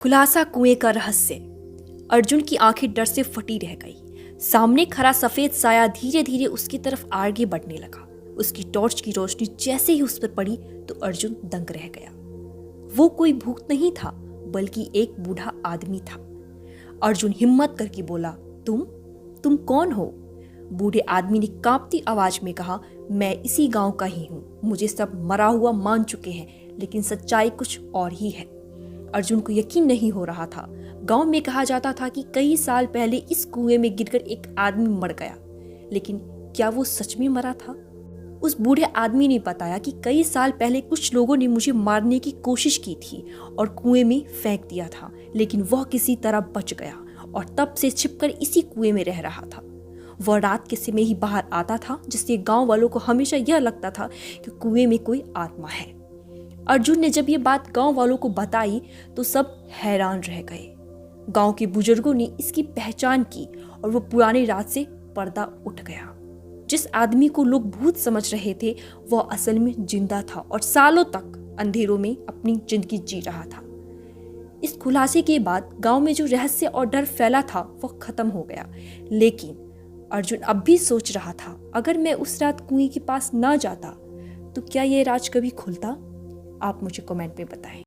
खुलासा कुएं का रहस्य। अर्जुन की आंखें डर से फटी रह गई। सामने खड़ा सफेद साया धीरे धीरे उसकी तरफ आगे बढ़ने लगा। उसकी टॉर्च की रोशनी जैसे ही उस पर पड़ी तो अर्जुन दंग रह गया। वो कोई भूत नहीं था बल्कि एक बूढ़ा आदमी था। अर्जुन हिम्मत करके बोला, तुम कौन हो? बूढ़े आदमी ने कांपती आवाज में कहा, मैं इसी गांव का ही हूं। मुझे सब मरा हुआ मान चुके हैं, लेकिन सच्चाई कुछ और ही है। अर्जुन को यकीन नहीं हो रहा था। गांव में कहा जाता था कि कई साल पहले इस कुएं में गिरकर एक आदमी मर गया, लेकिन क्या वो सच में मरा था? उस बूढ़े आदमी ने बताया कि कई साल पहले कुछ लोगों ने मुझे मारने की कोशिश की थी और कुएं में फेंक दिया था, लेकिन वह किसी तरह बच गया और तब से छिपकर इसी कुएं में रह रहा था। वह रात के समय ही बाहर आता था, जिससे गांव वालों को हमेशा यह लगता था कि कुएं में कोई आत्मा है। अर्जुन ने जब ये बात गांव वालों को बताई तो सब हैरान रह गए। गांव के बुजुर्गों ने इसकी पहचान की और वो पुरानी रात से पर्दा उठ गया। जिस आदमी को लोग भूत समझ रहे थे वह असल में जिंदा था और सालों तक अंधेरों में अपनी जिंदगी जी रहा था। इस खुलासे के बाद गांव में जो रहस्य और डर फैला था वह खत्म हो गया, लेकिन अर्जुन अब भी सोच रहा था, अगर मैं उस रात कुएं के पास ना जाता तो क्या ये राज कभी खुलता? आप मुझे कमेंट में बताएं।